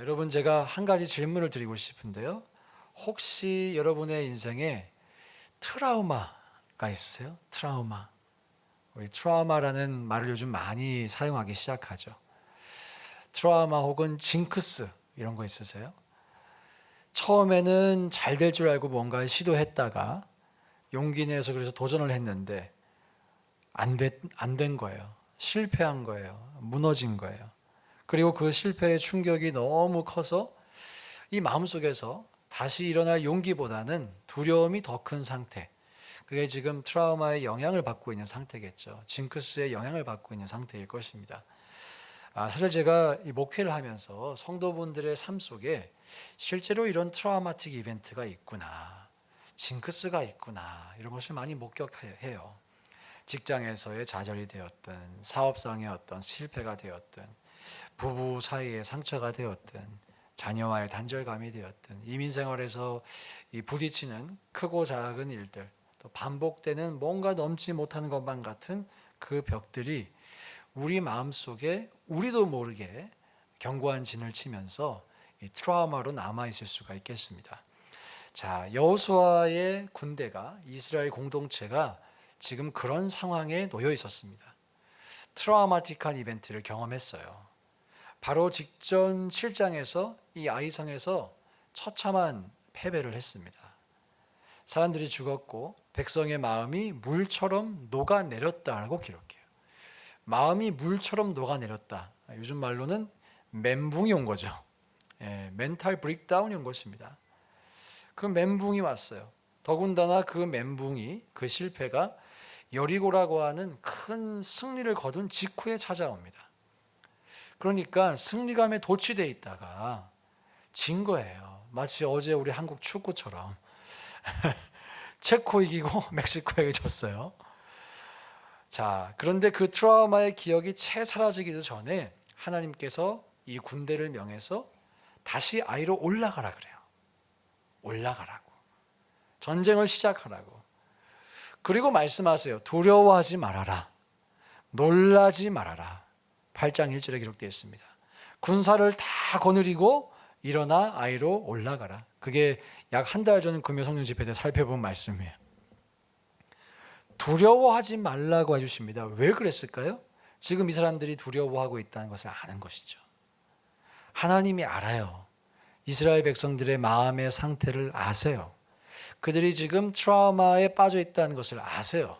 여러분, 제가 한 가지 질문을 드리고 싶은데요. 혹시 여러분의 인생에 트라우마가 있으세요? 트라우마. 우리 트라우마라는 말을 요즘 많이 사용하기 시작하죠. 트라우마 혹은 징크스 이런 거 있으세요? 처음에는 잘 될 줄 알고 뭔가를 시도했다가 용기 내서 그래서 도전을 했는데 안 된 거예요. 실패한 거예요. 무너진 거예요. 그리고 그 실패의 충격이 너무 커서 이 마음속에서 다시 일어날 용기보다는 두려움이 더 큰 상태. 그게 지금 트라우마의 영향을 받고 있는 상태겠죠. 징크스의 영향을 받고 있는 상태일 것입니다. 사실 제가 이 목회를 하면서 성도분들의 삶 속에 실제로 이런 트라우마틱 이벤트가 있구나, 징크스가 있구나, 이런 것을 많이 목격해요. 직장에서의 좌절이 되었든, 사업상의 어떤 실패가 되었든, 부부 사이의 상처가 되었든, 자녀와의 단절감이 되었든, 이민생활에서 이 부딪히는 크고 작은 일들, 또 반복되는 뭔가 넘지 못하는 것만 같은 그 벽들이 우리 마음속에 우리도 모르게 견고한 진을 치면서 이 트라우마로 남아있을 수가 있겠습니다. 자, 여호수아의 군대가, 이스라엘 공동체가 지금 그런 상황에 놓여 있었습니다. 트라우마틱한 이벤트를 경험했어요. 바로 직전 7장에서 이 아이성에서 처참한 패배를 했습니다. 사람들이 죽었고 백성의 마음이 물처럼 녹아내렸다라고 기록해요. 마음이 물처럼 녹아내렸다. 요즘 말로는 멘붕이 온 거죠. 멘탈 브레이크다운이 온 것입니다. 그 멘붕이 왔어요. 더군다나 그 멘붕이, 그 실패가 여리고라고 하는 큰 승리를 거둔 직후에 찾아옵니다. 그러니까 승리감에 도취되어 있다가 진 거예요. 마치 어제 우리 한국 축구처럼 체코 이기고 멕시코에게 졌어요. 자, 그런데 그 트라우마의 기억이 채 사라지기도 전에 하나님께서 이 군대를 명해서 다시 아이로 올라가라 그래요. 올라가라고. 전쟁을 시작하라고. 그리고 말씀하세요. 두려워하지 말아라. 놀라지 말아라. 8장 1절에 기록되어 있습니다. 군사를 다 거느리고 일어나 아이로 올라가라. 그게 약 한 달 전 금요 성령 집회 때 살펴본 말씀이에요. 두려워하지 말라고 해주십니다. 왜 그랬을까요? 지금 이 사람들이 두려워하고 있다는 것을 아는 것이죠. 하나님이 알아요. 이스라엘 백성들의 마음의 상태를 아세요. 그들이 지금 트라우마에 빠져 있다는 것을 아세요.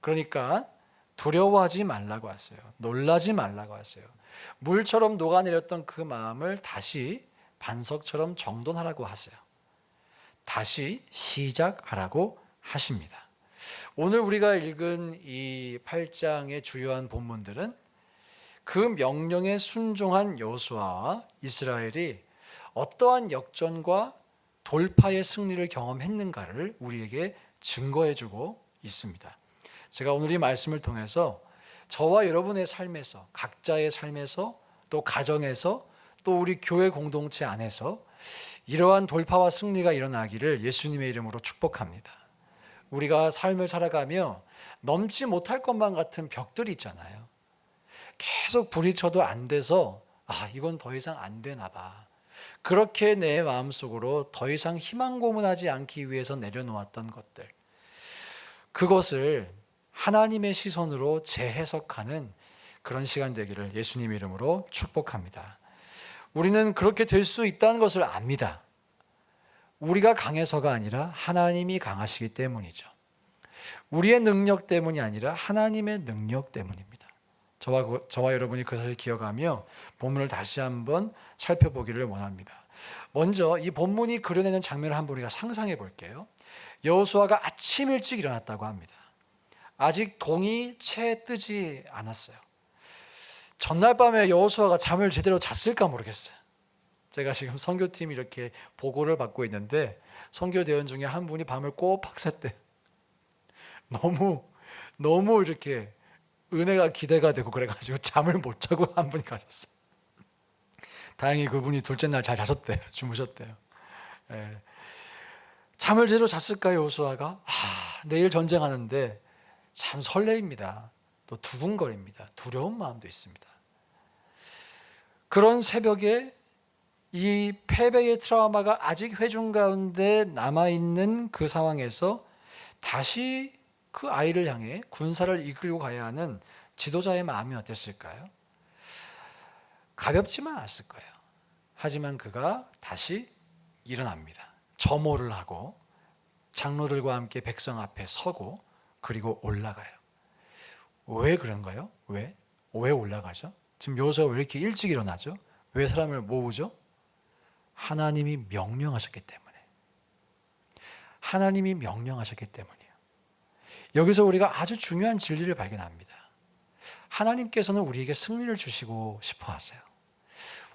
그러니까 두려워하지 말라고 하세요. 놀라지 말라고 하세요. 물처럼 녹아내렸던 그 마음을 다시 반석처럼 정돈하라고 하세요. 다시 시작하라고 하십니다. 오늘 우리가 읽은 이 8장의 주요한 본문들은 그 명령에 순종한 여호수아와 이스라엘이 어떠한 역전과 돌파의 승리를 경험했는가를 우리에게 증거해주고 있습니다. 제가 오늘 이 말씀을 통해서 저와 여러분의 삶에서, 각자의 삶에서, 또 가정에서, 또 우리 교회 공동체 안에서 이러한 돌파와 승리가 일어나기를 예수님의 이름으로 축복합니다. 우리가 삶을 살아가며 넘지 못할 것만 같은 벽들이 있잖아요. 계속 부딪혀도 안 돼서 이건 더 이상 안 되나 봐. 그렇게 내 마음속으로 더 이상 희망 고문하지 않기 위해서 내려놓았던 것들, 그것을 하나님의 시선으로 재해석하는 그런 시간 되기를 예수님 이름으로 축복합니다. 우리는 그렇게 될 수 있다는 것을 압니다. 우리가 강해서가 아니라 하나님이 강하시기 때문이죠. 우리의 능력 때문이 아니라 하나님의 능력 때문입니다. 저와 여러분이 그것을 기억하며 본문을 다시 한번 살펴보기를 원합니다. 먼저 이 본문이 그려내는 장면을 한번 우리가 상상해 볼게요. 여호수아가 아침 일찍 일어났다고 합니다. 아직 동이 채 뜨지 않았어요. 전날 밤에 여호수아가 잠을 제대로 잤을까 모르겠어요. 제가 지금 선교팀이 이렇게 보고를 받고 있는데 선교대원 중에 한 분이 밤을 꼬박 샜대요. 너무 이렇게 은혜가 기대가 되고 그래가지고 잠을 못 자고 한 분이 가셨어요. 다행히 그분이 둘째 날 잘 자셨대요. 주무셨대요. 잠을 제대로 잤을까요, 여호수아가? 내일 전쟁하는데 참 설레입니다. 또 두근거립니다. 두려운 마음도 있습니다. 그런 새벽에 이 패배의 트라우마가 아직 회중 가운데 남아있는 그 상황에서 다시 그 아이를 향해 군사를 이끌고 가야 하는 지도자의 마음이 어땠을까요? 가볍지만 않았을 거예요. 하지만 그가 다시 일어납니다. 점호를 하고 장로들과 함께 백성 앞에 서고 그리고 올라가요. 왜 그런가요? 왜 올라가죠? 지금 여호수아가 왜 이렇게 일찍 일어나죠? 왜 사람을 모으죠? 하나님이 명령하셨기 때문에. 하나님이 명령하셨기 때문이에요. 여기서 우리가 아주 중요한 진리를 발견합니다. 하나님께서는 우리에게 승리를 주시고 싶어 하세요.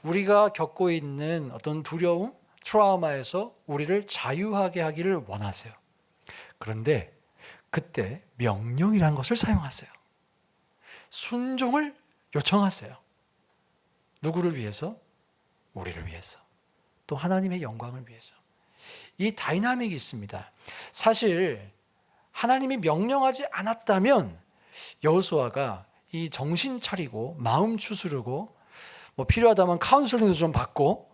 우리가 겪고 있는 어떤 두려움, 트라우마에서 우리를 자유하게 하기를 원하세요. 그런데 그때 명령이라는 것을 사용하세요. 순종을 요청하세요. 누구를 위해서? 우리를 위해서. 또 하나님의 영광을 위해서. 이 다이나믹이 있습니다. 사실 하나님이 명령하지 않았다면 여호수아가 이 정신 차리고 마음 추스르고 필요하다면 카운슬링도 좀 받고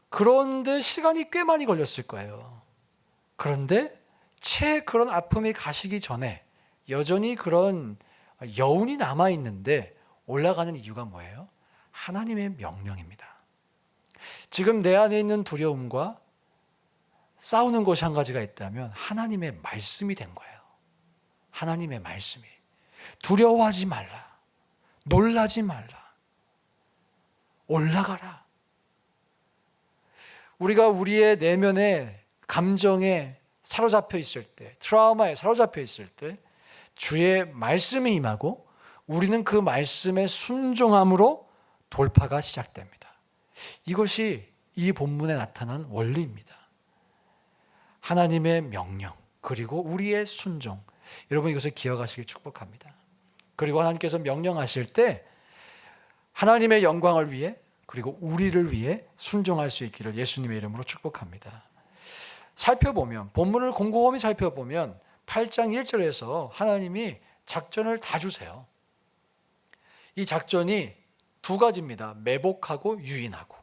그런데 시간이 꽤 많이 걸렸을 거예요. 그런데 채 그런 아픔이 가시기 전에 여전히 그런 여운이 남아있는데 올라가는 이유가 뭐예요? 하나님의 명령입니다. 지금 내 안에 있는 두려움과 싸우는 것이 한 가지가 있다면 하나님의 말씀이 된 거예요. 하나님의 말씀이. 두려워하지 말라. 놀라지 말라. 올라가라. 우리가 우리의 내면의 감정에 사로잡혀 있을 때, 트라우마에 사로잡혀 있을 때 주의 말씀이 임하고 우리는 그 말씀에 순종함으로 돌파가 시작됩니다. 이것이 이 본문에 나타난 원리입니다. 하나님의 명령 그리고 우리의 순종. 여러분 이것을 기억하시길 축복합니다. 그리고 하나님께서 명령하실 때 하나님의 영광을 위해 그리고 우리를 위해 순종할 수 있기를 예수님의 이름으로 축복합니다. 살펴보면 본문을 곰곰이 살펴보면 8장 1절에서 하나님이 작전을 다 주세요. 이 작전이 두 가지입니다. 매복하고 유인하고.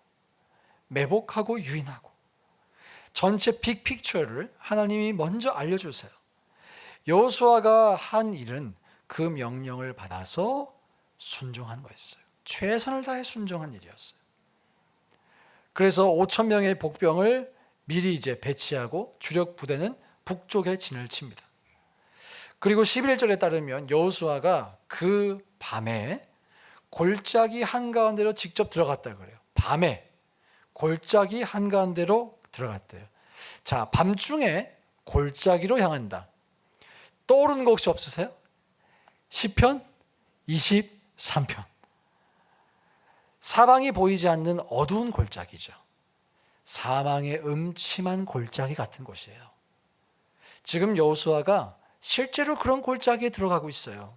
매복하고 유인하고. 전체 빅픽처를 하나님이 먼저 알려주세요. 여호수아가 한 일은 그 명령을 받아서 순종한 거였어요. 최선을 다해 순종한 일이었어요. 그래서 5,000명의 복병을 미리 이제 배치하고 주력 부대는 북쪽에 진을 칩니다. 그리고 11절에 따르면 여호수아가 그 밤에 골짜기 한가운데로 직접 들어갔다 그래요. 밤에 골짜기 한가운데로 들어갔대요. 자, 밤중에 골짜기로 향한다. 떠오르는 거 혹시 없으세요? 시편 23편. 사방이 보이지 않는 어두운 골짜기죠. 사망의 음침한 골짜기 같은 곳이에요. 지금 여호수아가 실제로 그런 골짜기에 들어가고 있어요.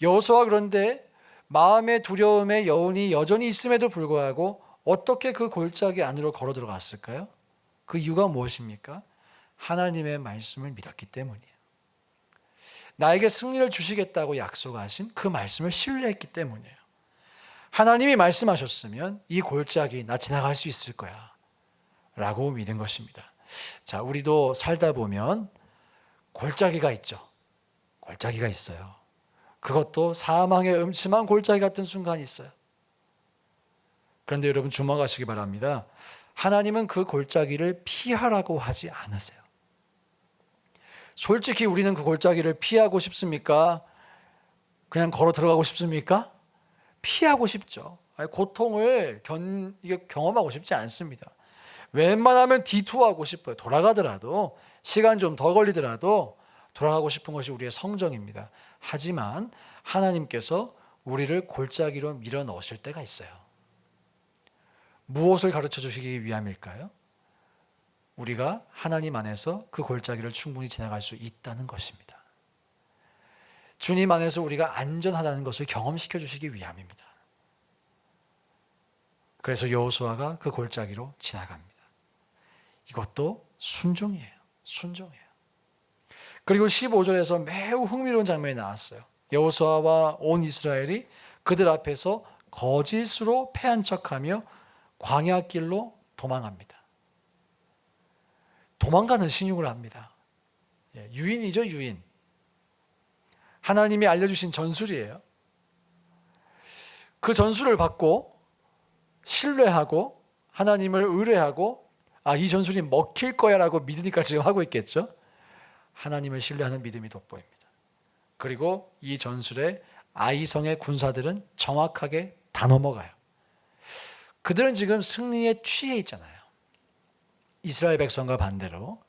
여호수아 그런데 마음의 두려움의 여운이 여전히 있음에도 불구하고 어떻게 그 골짜기 안으로 걸어 들어갔을까요? 그 이유가 무엇입니까? 하나님의 말씀을 믿었기 때문이에요. 나에게 승리를 주시겠다고 약속하신 그 말씀을 신뢰했기 때문이에요. 하나님이 말씀하셨으면 이 골짜기 나 지나갈 수 있을 거야 라고 믿은 것입니다. 자, 우리도 살다 보면 골짜기가 있죠. 골짜기가 있어요. 그것도 사망의 음침한 골짜기 같은 순간이 있어요. 그런데 여러분 주목하시기 바랍니다. 하나님은 그 골짜기를 피하라고 하지 않으세요. 솔직히 우리는 그 골짜기를 피하고 싶습니까? 그냥 걸어 들어가고 싶습니까? 피하고 싶죠. 고통을 경험하고 싶지 않습니다. 웬만하면 디투어하고 싶어요. 돌아가더라도 시간 좀 더 걸리더라도 돌아가고 싶은 것이 우리의 성정입니다. 하지만 하나님께서 우리를 골짜기로 밀어 넣으실 때가 있어요. 무엇을 가르쳐 주시기 위함일까요? 우리가 하나님 안에서 그 골짜기를 충분히 지나갈 수 있다는 것입니다. 주님 안에서 우리가 안전하다는 것을 경험시켜 주시기 위함입니다. 그래서 여호수아가 그 골짜기로 지나갑니다. 이것도 순종이에요. 순종이에요. 그리고 15절에서 매우 흥미로운 장면이 나왔어요. 여호수아와 온 이스라엘이 그들 앞에서 거짓으로 패한 척하며 광야길로 도망합니다. 도망가는 신용을 합니다. 유인이죠, 유인. 하나님이 알려주신 전술이에요. 그 전술을 받고 신뢰하고 하나님을 의뢰하고 이 전술이 먹힐 거야 라고 믿으니까 지금 하고 있겠죠. 하나님을 신뢰하는 믿음이 돋보입니다. 그리고 이 전술에 아이성의 군사들은 정확하게 다 넘어가요. 그들은 지금 승리에 취해 있잖아요. 이스라엘 백성과 반대로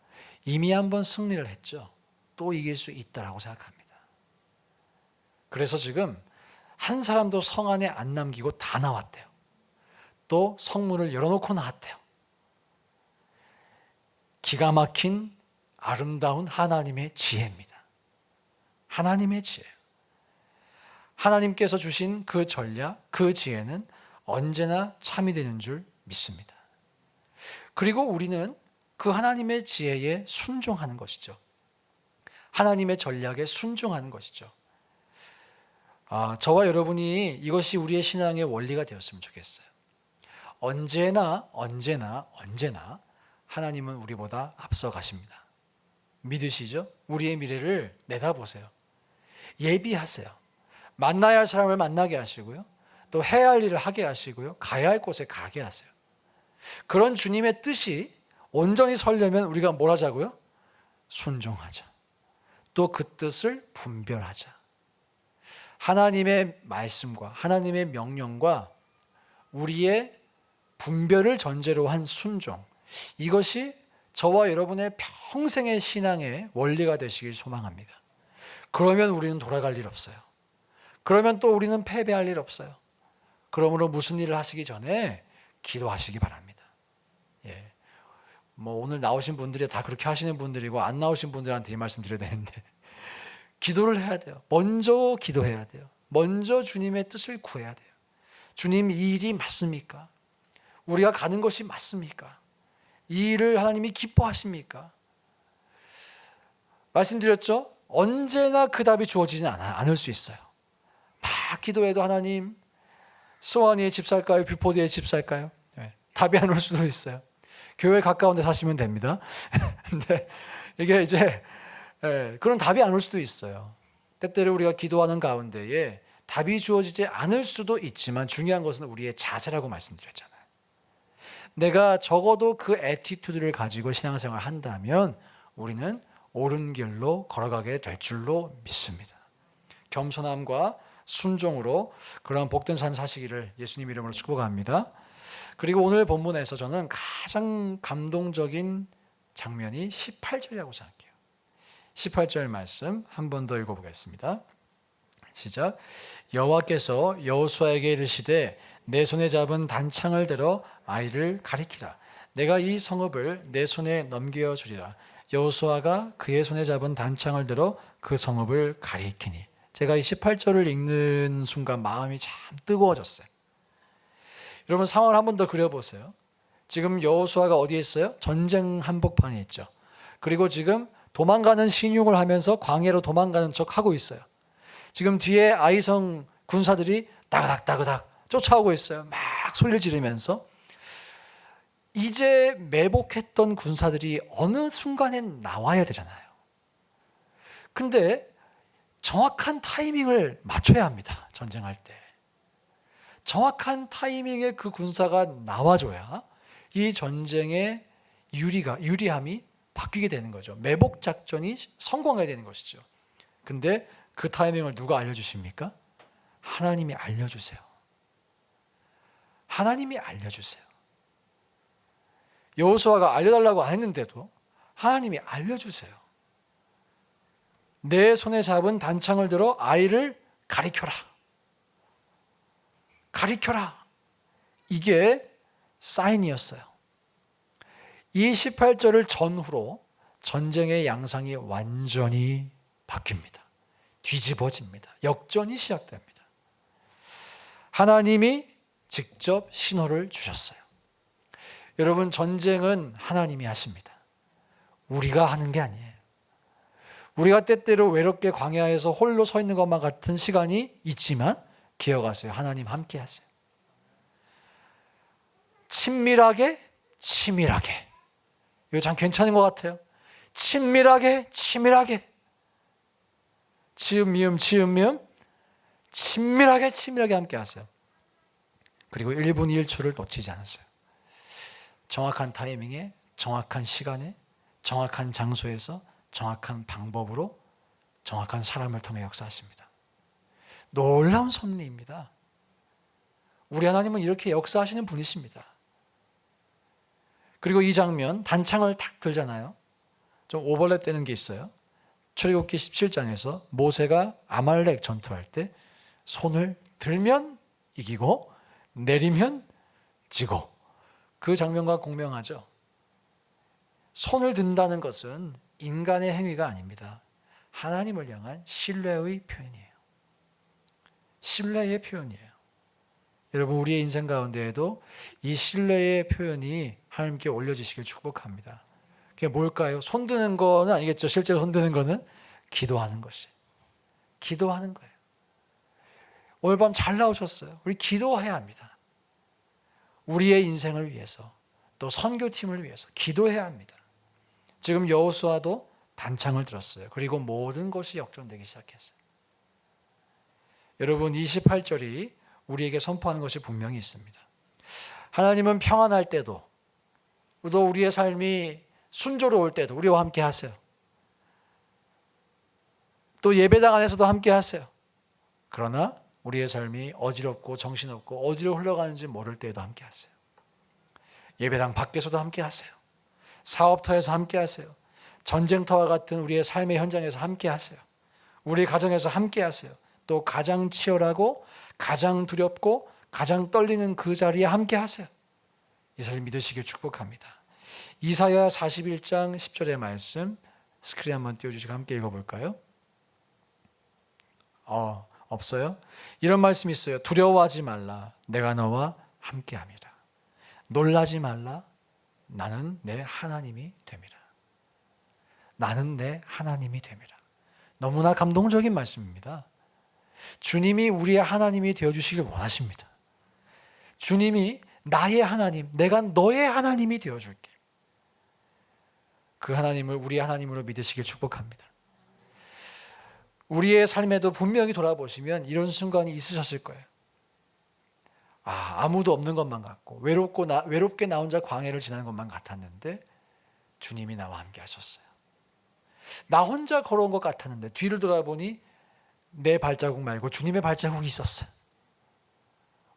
이미 한번 승리를 했죠. 또 이길 수 있다라고 생각합니다. 그래서 지금 한 사람도 성 안에 안 남기고 다 나왔대요. 또 성문을 열어놓고 나왔대요. 기가 막힌 아름다운 하나님의 지혜입니다. 하나님의 지혜. 하나님께서 주신 그 전략, 그 지혜는 언제나 참이 되는 줄 믿습니다. 그리고 우리는 그 하나님의 지혜에 순종하는 것이죠. 하나님의 전략에 순종하는 것이죠. 저와 여러분이 이것이 우리의 신앙의 원리가 되었으면 좋겠어요. 언제나 하나님은 우리보다 앞서 가십니다. 믿으시죠? 우리의 미래를 내다보세요. 예비하세요. 만나야 할 사람을 만나게 하시고요. 또 해야 할 일을 하게 하시고요. 가야 할 곳에 가게 하세요. 그런 주님의 뜻이 온전히 서려면 우리가 뭘 하자고요? 순종하자. 또 그 뜻을 분별하자. 하나님의 말씀과 하나님의 명령과 우리의 분별을 전제로 한 순종, 이것이 저와 여러분의 평생의 신앙의 원리가 되시길 소망합니다. 그러면 우리는 돌아갈 일 없어요. 그러면 또 우리는 패배할 일 없어요. 그러므로 무슨 일을 하시기 전에 기도하시기 바랍니다. 오늘 나오신 분들이 다 그렇게 하시는 분들이고 안 나오신 분들한테 이 말씀 드려야 되는데 기도를 해야 돼요. 먼저 기도해야 돼요. 먼저 주님의 뜻을 구해야 돼요. 주님, 이 일이 맞습니까? 우리가 가는 것이 맞습니까? 이 일을 하나님이 기뻐하십니까? 말씀드렸죠? 언제나 그 답이 주어지지 않을 수 있어요. 막 기도해도 하나님, 스와니의 집 살까요? 뷰포드의 집 살까요? 답이 안 올 수도 있어요. 교회 가까운 데 사시면 됩니다. 근데 이게 이제 그런 답이 안 올 수도 있어요. 때때로 우리가 기도하는 가운데에 답이 주어지지 않을 수도 있지만 중요한 것은 우리의 자세라고 말씀드렸잖아요. 내가 적어도 그 애티튜드를 가지고 신앙생활을 한다면 우리는 옳은 길로 걸어가게 될 줄로 믿습니다. 겸손함과 순종으로 그러한 복된 삶 사시기를 예수님 이름으로 축복합니다. 그리고 오늘 본문에서 저는 가장 감동적인 장면이 18절이라고 생각해요. 18절 말씀 한 번 더 읽어보겠습니다. 시작. 여호와께서 여호수아에게 이르시되 내 손에 잡은 단창을 들어 아이를 가리키라. 내가 이 성읍을 내 손에 넘겨주리라. 여호수아가 그의 손에 잡은 단창을 들어 그 성읍을 가리키니. 제가 이 18절을 읽는 순간 마음이 참 뜨거워졌어요. 여러분 상황을 한 번 더 그려보세요. 지금 여호수아가 어디에 있어요? 전쟁 한복판에 있죠. 그리고 지금 도망가는 신용을 하면서 광야로 도망가는 척 하고 있어요. 지금 뒤에 아이성 군사들이 따그닥 쫓아오고 있어요. 막 소리를 지르면서. 이제 매복했던 군사들이 어느 순간엔 나와야 되잖아요. 근데 정확한 타이밍을 맞춰야 합니다. 전쟁할 때. 정확한 타이밍에 그 군사가 나와줘야 이 전쟁의 유리함이 바뀌게 되는 거죠. 매복 작전이 성공해야 되는 것이죠. 근데 그 타이밍을 누가 알려주십니까? 하나님이 알려주세요. 하나님이 알려주세요. 여호수아가 알려달라고 했는데도 하나님이 알려주세요. 내 손에 잡은 단창을 들어 아이를 가리켜라. 가리켜라. 이게 사인이었어요. 이 18절을 전후로 전쟁의 양상이 완전히 바뀝니다. 뒤집어집니다. 역전이 시작됩니다. 하나님이 직접 신호를 주셨어요. 여러분, 전쟁은 하나님이 하십니다. 우리가 하는 게 아니에요. 우리가 때때로 외롭게 광야에서 홀로 서 있는 것만 같은 시간이 있지만 기억하세요. 하나님 함께 하세요. 친밀하게 치밀하게. 이거 참 괜찮은 것 같아요. 친밀하게 치밀하게. 지음 미음 친밀하게 치밀하게 함께 하세요. 그리고 1분 1초를 놓치지 않으세요. 정확한 타이밍에, 정확한 시간에, 정확한 장소에서, 정확한 방법으로, 정확한 사람을 통해 역사하십니다. 놀라운 섭리입니다. 우리 하나님은 이렇게 역사하시는 분이십니다. 그리고 이 장면, 단창을 탁 들잖아요. 좀 오버랩 되는 게 있어요. 출애굽기 17장에서 모세가 아말렉 전투할 때 손을 들면 이기고 내리면 지고, 그 장면과 공명하죠. 손을 든다는 것은 인간의 행위가 아닙니다. 하나님을 향한 신뢰의 표현이에요. 신뢰의 표현이에요. 여러분, 우리의 인생 가운데에도 이 신뢰의 표현이 하나님께 올려지시길 축복합니다. 그게 뭘까요? 손 드는 거는 아니겠죠. 실제로 손 드는 거는 기도하는 것이. 기도하는 거예요. 오늘 밤 잘 나오셨어요. 우리 기도해야 합니다. 우리의 인생을 위해서, 또 선교팀을 위해서 기도해야 합니다. 지금 여호수아도 단창을 들었어요. 그리고 모든 것이 역전되기 시작했어요. 여러분, 28절이 우리에게 선포하는 것이 분명히 있습니다. 하나님은 평안할 때도, 또 우리의 삶이 순조로울 때도 우리와 함께 하세요. 또 예배당 안에서도 함께 하세요. 그러나 우리의 삶이 어지럽고 정신없고 어디로 흘러가는지 모를 때에도 함께 하세요. 예배당 밖에서도 함께 하세요. 사업터에서 함께 하세요. 전쟁터와 같은 우리의 삶의 현장에서 함께 하세요. 우리 가정에서 함께 하세요. 또 가장 치열하고 가장 두렵고 가장 떨리는 그 자리에 함께 하세요. 이 사실 믿으시길 축복합니다. 이사야 41장 10절의 말씀 스크린 한번 띄워주시고 함께 읽어볼까요? 없어요? 이런 말씀이 있어요. 두려워하지 말라. 내가 너와 함께함이라. 놀라지 말라. 나는 내 하나님이 됨이라. 나는 내 하나님이 됨이라. 너무나 감동적인 말씀입니다. 주님이 우리의 하나님이 되어주시길 원하십니다. 주님이 나의 하나님, 내가 너의 하나님이 되어줄게. 그 하나님을 우리의 하나님으로 믿으시길 축복합니다. 우리의 삶에도 분명히 돌아보시면 이런 순간이 있으셨을 거예요. 아무도 없는 것만 같고 외롭게 나 혼자 광야를 지나는 것만 같았는데 주님이 나와 함께 하셨어요. 나 혼자 걸어온 것 같았는데 뒤를 돌아보니 내 발자국 말고 주님의 발자국이 있었어요.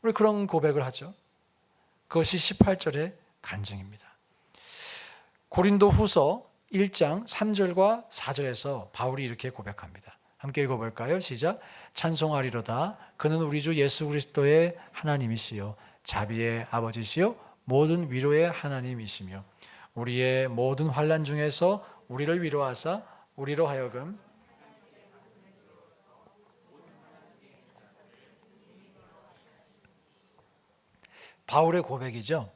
우리 그런 고백을 하죠. 그것이 18절의 간증입니다. 고린도 후서 1장 3절과 4절에서 바울이 이렇게 고백합니다. 함께 읽어볼까요? 시작. 찬송하리로다. 그는 우리 주 예수 그리스도의 하나님이시요 자비의 아버지시요 모든 위로의 하나님이시며 우리의 모든 환난 중에서 우리를 위로하사 우리로 하여금 바울의 고백이죠.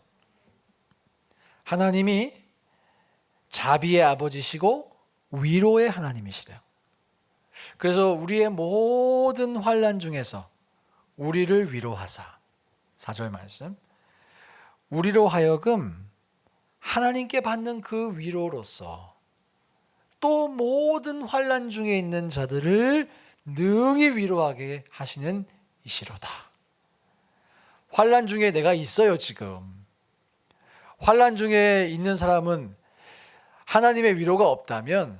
하나님이 자비의 아버지시고 위로의 하나님이시래요. 그래서 우리의 모든 환난 중에서 우리를 위로하사 4절 말씀 우리로 하여금 하나님께 받는 그 위로로서 또 모든 환난 중에 있는 자들을 능히 위로하게 하시는 이시로다. 환난 중에 내가 있어요. 지금 환난 중에 있는 사람은 하나님의 위로가 없다면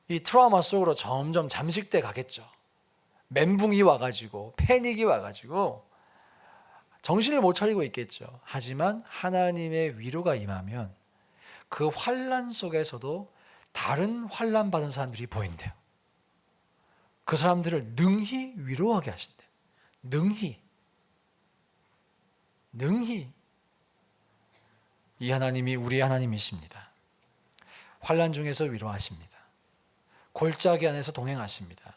이 트라우마 속으로 점점 잠식돼 가겠죠. 멘붕이 와가지고 패닉이 와가지고 정신을 못 차리고 있겠죠. 하지만 하나님의 위로가 임하면 그 환난 속에서도 다른 환난 받은 사람들이 보인대요. 그 사람들을 능히 위로하게 하신대요. 능히 이 하나님이 우리의 하나님이십니다. 환난 중에서 위로하십니다. 골짜기 안에서 동행하십니다.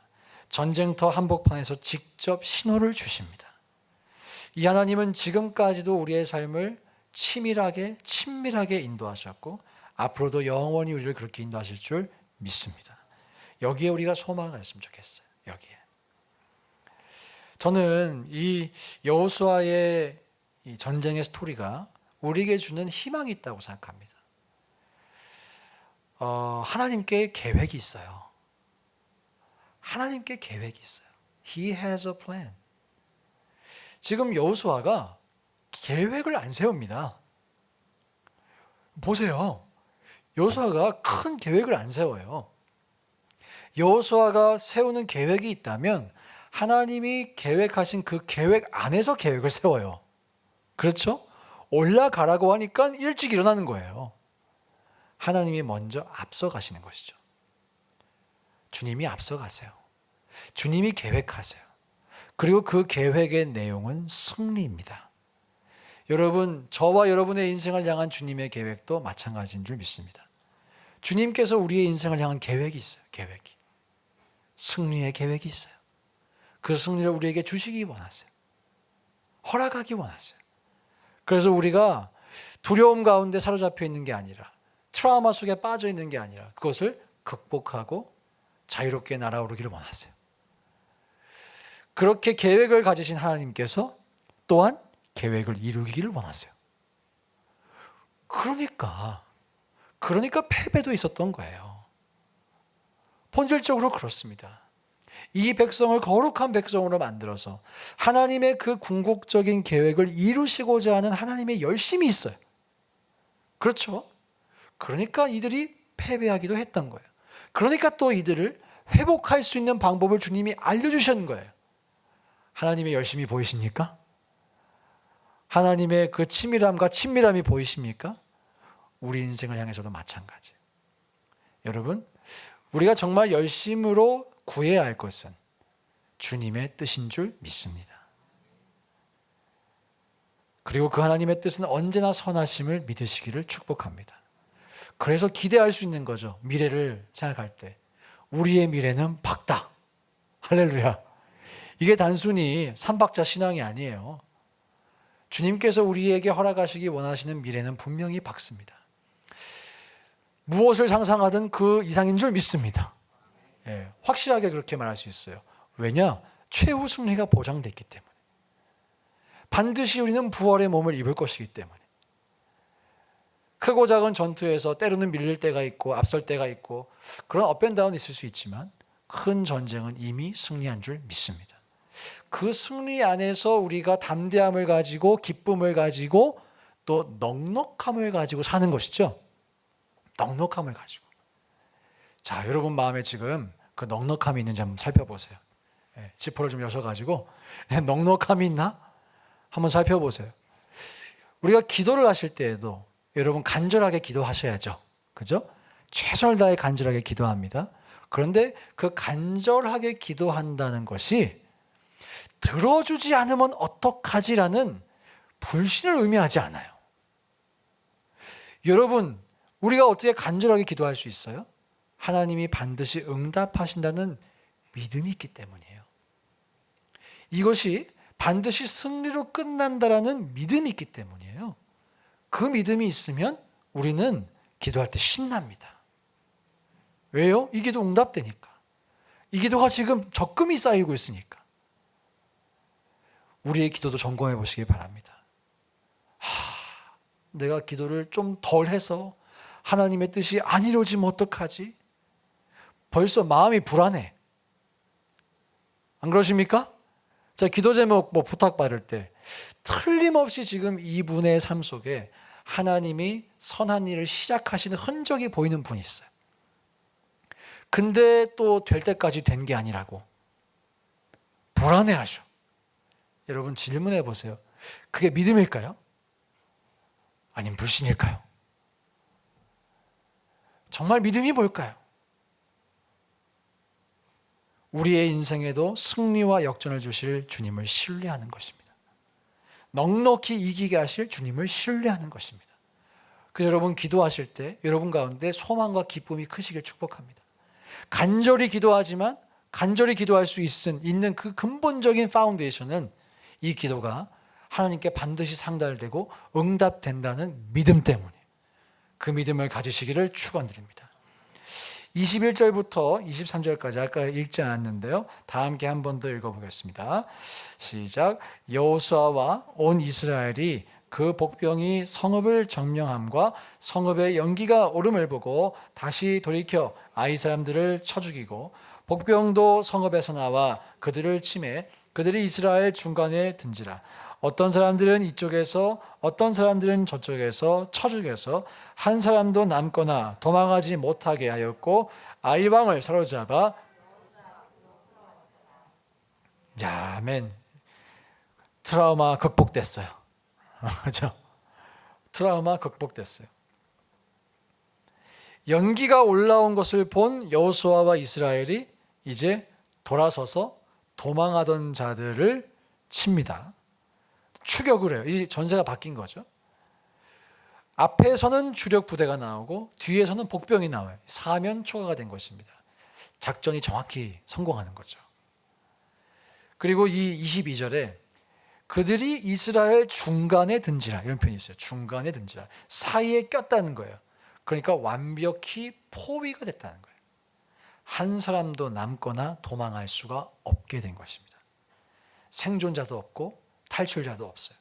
전쟁터 한복판에서 직접 신호를 주십니다. 이 하나님은 지금까지도 우리의 삶을 치밀하게 친밀하게 인도하셨고 앞으로도 영원히 우리를 그렇게 인도하실 줄 믿습니다. 여기에 우리가 소망을 했으면 좋겠어요. 여기에 저는 이 여호수아의 이 전쟁의 스토리가 우리에게 주는 희망이 있다고 생각합니다. 하나님께 계획이 있어요. 하나님께 계획이 있어요. He has a plan. 지금 여호수아가 계획을 안 세웁니다. 보세요. 여호수아가 큰 계획을 안 세워요. 여호수아가 세우는 계획이 있다면 하나님이 계획하신 그 계획 안에서 계획을 세워요. 그렇죠? 올라가라고 하니까 일찍 일어나는 거예요. 하나님이 먼저 앞서가시는 것이죠. 주님이 앞서가세요. 주님이 계획하세요. 그리고 그 계획의 내용은 승리입니다. 여러분, 저와 여러분의 인생을 향한 주님의 계획도 마찬가지인 줄 믿습니다. 주님께서 우리의 인생을 향한 계획이 있어요. 계획이. 승리의 계획이 있어요. 그 승리를 우리에게 주시기 원하세요. 허락하기 원하세요. 그래서 우리가 두려움 가운데 사로잡혀 있는 게 아니라, 트라우마 속에 빠져 있는 게 아니라 그것을 극복하고 자유롭게 날아오르기를 원하세요. 그렇게 계획을 가지신 하나님께서 또한 계획을 이루기를 원하세요. 그러니까 패배도 있었던 거예요. 본질적으로 그렇습니다. 이 백성을 거룩한 백성으로 만들어서 하나님의 그 궁극적인 계획을 이루시고자 하는 하나님의 열심이 있어요. 그렇죠? 그러니까 이들이 패배하기도 했던 거예요. 그러니까 또 이들을 회복할 수 있는 방법을 주님이 알려주셨는 거예요. 하나님의 열심이 보이십니까? 하나님의 그 치밀함과 친밀함이 보이십니까? 우리 인생을 향해서도 마찬가지예요. 여러분, 우리가 정말 열심으로 구해야 할 것은 주님의 뜻인 줄 믿습니다. 그리고 그 하나님의 뜻은 언제나 선하심을 믿으시기를 축복합니다. 그래서 기대할 수 있는 거죠. 미래를 생각할 때 우리의 미래는 밝다. 할렐루야. 이게 단순히 삼박자 신앙이 아니에요. 주님께서 우리에게 허락하시기 원하시는 미래는 분명히 밝습니다. 무엇을 상상하든 그 이상인 줄 믿습니다. 예, 확실하게 그렇게 말할 수 있어요. 왜냐? 최후 승리가 보장됐기 때문에. 반드시 우리는 부활의 몸을 입을 것이기 때문에. 크고 작은 전투에서 때로는 밀릴 때가 있고 앞설 때가 있고 그런 업앤다운이 있을 수 있지만 큰 전쟁은 이미 승리한 줄 믿습니다. 그 승리 안에서 우리가 담대함을 가지고 기쁨을 가지고 또 넉넉함을 가지고 사는 것이죠. 넉넉함을 가지고. 자, 여러분 마음에 지금 그 넉넉함이 있는지 한번 살펴보세요. 네, 지퍼를 좀 여셔가지고 넉넉함이 있나? 한번 살펴보세요. 우리가 기도를 하실 때에도 여러분 간절하게 기도하셔야죠. 그죠? 최선을 다해 간절하게 기도합니다. 그런데 그 간절하게 기도한다는 것이 들어주지 않으면 어떡하지라는 불신을 의미하지 않아요. 여러분, 우리가 어떻게 간절하게 기도할 수 있어요? 하나님이 반드시 응답하신다는 믿음이 있기 때문이에요. 이것이 반드시 승리로 끝난다라는 믿음이 있기 때문이에요. 그 믿음이 있으면 우리는 기도할 때 신납니다. 왜요? 이 기도 응답되니까. 이 기도가 지금 적금이 쌓이고 있으니까. 우리의 기도도 점검해 보시기 바랍니다. 내가 기도를 좀 덜 해서 하나님의 뜻이 안 이루어지면 어떡하지? 벌써 마음이 불안해. 안 그러십니까? 자, 기도 제목 부탁받을 때 틀림없이 지금 이분의 삶 속에 하나님이 선한 일을 시작하시는 흔적이 보이는 분이 있어요. 근데 또 될 때까지 된 게 아니라고 불안해하셔. 여러분 질문해 보세요. 그게 믿음일까요? 아니면 불신일까요? 정말 믿음이 뭘까요? 우리의 인생에도 승리와 역전을 주실 주님을 신뢰하는 것입니다. 넉넉히 이기게 하실 주님을 신뢰하는 것입니다. 그래서 여러분 기도하실 때 여러분 가운데 소망과 기쁨이 크시길 축복합니다. 간절히 기도하지만 간절히 기도할 수 있는 그 근본적인 파운데이션은 이 기도가 하나님께 반드시 상달되고 응답된다는 믿음 때문에 그 믿음을 가지시기를 축원드립니다. 21절부터 23절까지 아까 읽지 않았는데요. 다 함께 한 번 더 읽어보겠습니다. 시작. 여호수아와 온 이스라엘이 그 복병이 성읍을 점령함과 성읍의 연기가 오름을 보고 다시 돌이켜 아이 사람들을 쳐 죽이고 복병도 성읍에서 나와 그들을 치매 그들이 이스라엘 중간에 든지라. 어떤 사람들은 이쪽에서 어떤 사람들은 저쪽에서 쳐 죽여서 한 사람도 남거나 도망하지 못하게 하였고 아이 왕을 사로잡아 아멘. 트라우마 극복됐어요. 그렇죠? 트라우마 극복됐어요. 연기가 올라온 것을 본 여호수아와 이스라엘이 이제 돌아서서 도망하던 자들을 칩니다. 추격을 해요. 이 전세가 바뀐 거죠. 앞에서는 주력 부대가 나오고 뒤에서는 복병이 나와요. 사면 초과가 된 것입니다. 작전이 정확히 성공하는 거죠. 그리고 이 22절에 그들이 이스라엘 중간에 든지라 이런 표현이 있어요. 중간에 든지라. 사이에 꼈다는 거예요. 그러니까 완벽히 포위가 됐다는 거예요. 한 사람도 남거나 도망할 수가 없게 된 것입니다. 생존자도 없고 탈출자도 없어요.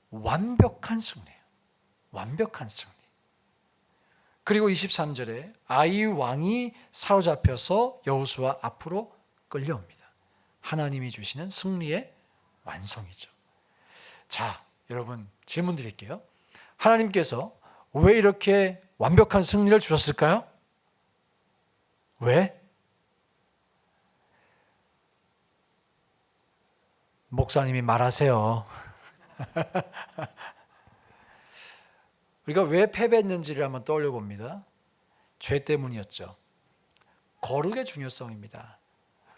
완벽한 승리예요. 완벽한 승리. 그리고 23절에 아이 왕이 사로잡혀서 여호수아 앞으로 끌려옵니다. 하나님이 주시는 승리의 완성이죠. 자, 여러분 질문 드릴게요. 하나님께서 왜 이렇게 완벽한 승리를 주셨을까요? 왜? 목사님이 말하세요. 우리가 왜 패배했는지를 한번 떠올려 봅니다. 죄 때문이었죠. 거룩의 중요성입니다.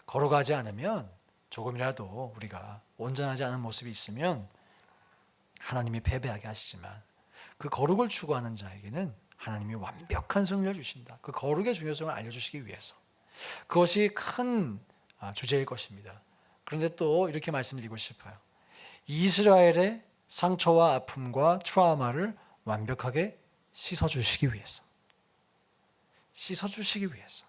거룩하지 않으면 조금이라도 우리가 온전하지 않은 모습이 있으면 하나님이 패배하게 하시지만 그 거룩을 추구하는 자에게는 하나님이 완벽한 승리를 주신다. 그 거룩의 중요성을 알려주시기 위해서. 그것이 큰 주제일 것입니다. 그런데 또 이렇게 말씀드리고 싶어요. 이스라엘의 상처와 아픔과 트라우마를 완벽하게 씻어주시기 위해서. 씻어주시기 위해서.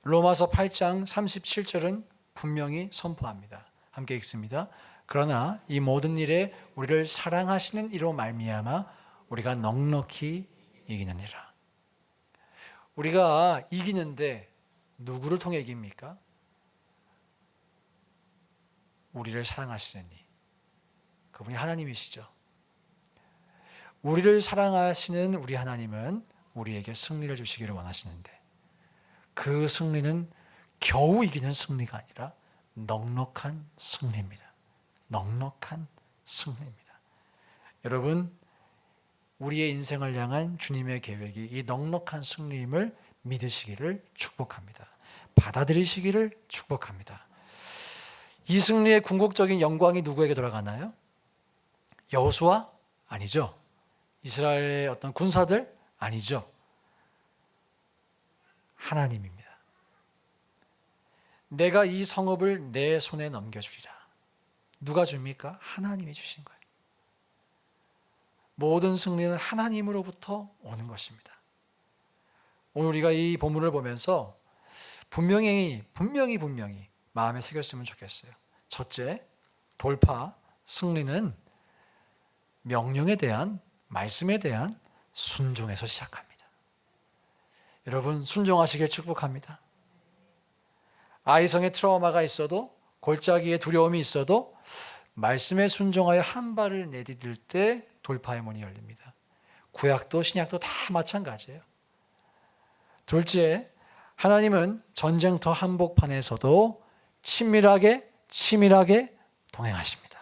로마서 8장 37절은 분명히 선포합니다. 함께 읽습니다. 그러나 이 모든 일에 우리를 사랑하시는 이로 말미암아 우리가 넉넉히 이기느니라. 우리가 이기는데 누구를 통해 이깁니까? 우리를 사랑하시는 이. 그분이 하나님이시죠. 우리를 사랑하시는 우리 하나님은 우리에게 승리를 주시기를 원하시는데 그 승리는 겨우 이기는 승리가 아니라 넉넉한 승리입니다. 넉넉한 승리입니다. 여러분, 우리의 인생을 향한 주님의 계획이 이 넉넉한 승리임을 믿으시기를 축복합니다. 받아들이시기를 축복합니다. 이 승리의 궁극적인 영광이 누구에게 돌아가나요? 여호수아? 아니죠. 이스라엘의 어떤 군사들? 아니죠. 하나님입니다. 내가 이 성읍을 내 손에 넘겨주리라. 누가 줍니까? 하나님이 주신 거예요. 모든 승리는 하나님으로부터 오는 것입니다. 오늘 우리가 이 본문을 보면서 분명히 마음에 새겼으면 좋겠어요. 첫째, 돌파, 승리는 명령에 대한, 말씀에 대한 순종에서 시작합니다. 여러분, 순종하시길 축복합니다. 아이성의 트라우마가 있어도, 골짜기에 두려움이 있어도 말씀에 순종하여 한 발을 내디딜 때 돌파의 문이 열립니다. 구약도 신약도 다 마찬가지예요. 둘째, 하나님은 전쟁터 한복판에서도 치밀하게 동행하십니다.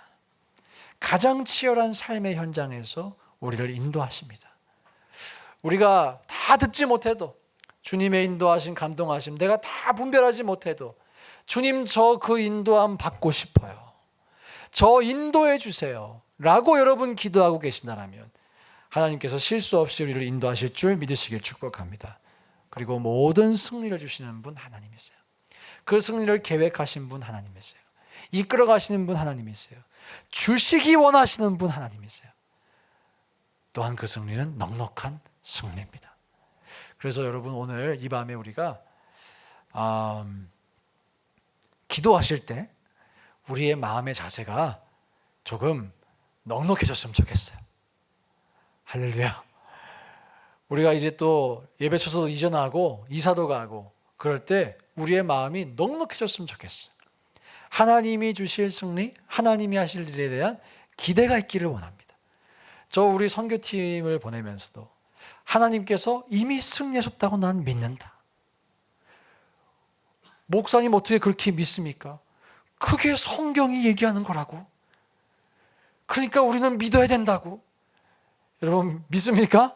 가장 치열한 삶의 현장에서 우리를 인도하십니다. 우리가 다 듣지 못해도 주님의 인도하심, 감동하심 내가 다 분별하지 못해도 주님 저 그 인도함 받고 싶어요. 저 인도해 주세요. 라고 여러분 기도하고 계신다면 하나님께서 실수 없이 우리를 인도하실 줄 믿으시길 축복합니다. 그리고 모든 승리를 주시는 분 하나님이세요. 그 승리를 계획하신 분 하나님이세요. 이끌어 가시는 분 하나님이세요. 주시기 원하시는 분 하나님이세요. 또한 그 승리는 넉넉한 승리입니다. 그래서 여러분 오늘 이 밤에 우리가 기도하실 때 우리의 마음의 자세가 조금 넉넉해졌으면 좋겠어요. 할렐루야. 우리가 이제 또 예배처소도 이전하고 이사도 가고 그럴 때 우리의 마음이 넉넉해졌으면 좋겠어요. 하나님이 주실 승리, 하나님이 하실 일에 대한 기대가 있기를 원합니다. 저 우리 선교팀을 보내면서도 하나님께서 이미 승리하셨다고 난 믿는다. 목사님 어떻게 그렇게 믿습니까? 그게 성경이 얘기하는 거라고. 그러니까 우리는 믿어야 된다고. 여러분 믿습니까?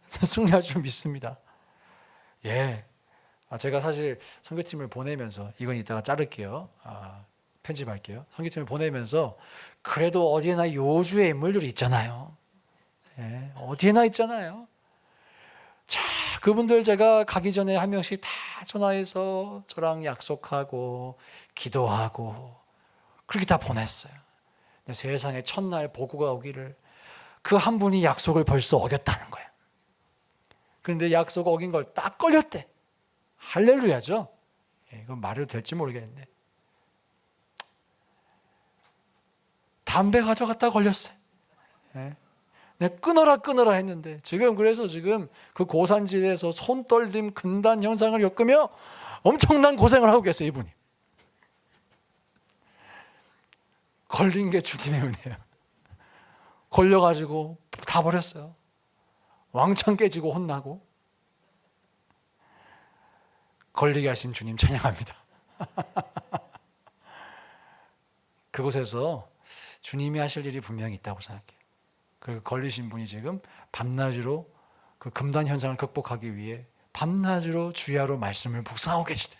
승리할 줄 믿습니다. 예. 제가 사실 선교팀을 보내면서 이건 이따가 자를게요. 편집할게요. 선교팀을 보내면서 그래도 어디에나 요주의 인물들이 있잖아요. 예, 어디에나 있잖아요. 자, 그분들 제가 가기 전에 한 명씩 다 전화해서 저랑 약속하고 기도하고 그렇게 다 보냈어요. 근데 세상에 첫날 보고가 오기를 그 한 분이 약속을 벌써 어겼다는 거예요. 그런데 약속 어긴 걸 딱 걸렸대. 할렐루야죠. 예, 이건 말해도 될지 모르겠는데 담배 가져갔다 걸렸어요. 예. 내가 끊어라 했는데 그래서 지금 그 고산지대에서 손떨림 근단 현상을 겪으며 엄청난 고생을 하고 계세요. 이분이 걸린 게 주님의 은혜예요. 걸려가지고 다 버렸어요. 왕창 깨지고 혼나고. 걸리게 하신 주님 찬양합니다. 그곳에서 주님이 하실 일이 분명히 있다고 생각해요. 그리고 걸리신 분이 지금 밤낮으로 그 금단 현상을 극복하기 위해 밤낮으로 주야로 말씀을 묵상하고 계시대요.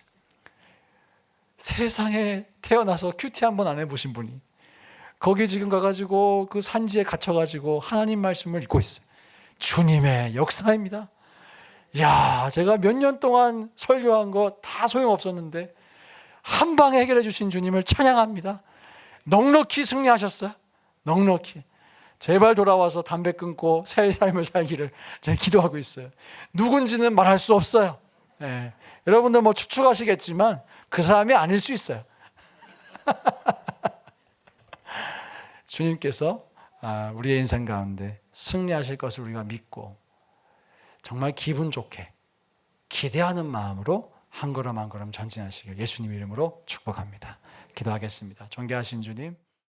세상에 태어나서 큐티 한번 안 해보신 분이 거기 지금 가가지고 그 산지에 갇혀가지고 하나님 말씀을 읽고 있어요. 주님의 역사입니다. 야, 제가 몇 년 동안 설교한 거 다 소용없었는데 한 방에 해결해 주신 주님을 찬양합니다. 넉넉히 승리하셨어요. 넉넉히. 제발 돌아와서 담배 끊고 새 삶을 살기를 제가 기도하고 있어요. 누군지는 말할 수 없어요. 예. 여러분들 뭐 추측하시겠지만 그 사람이 아닐 수 있어요. 주님께서 우리의 인생 가운데 승리하실 것을 우리가 믿고 정말 기분 좋게 기대하는 마음으로 한 걸음 한 걸음 전진하시길 예수님 이름으로 축복합니다. 기도하겠습니다. 존귀하신 주님,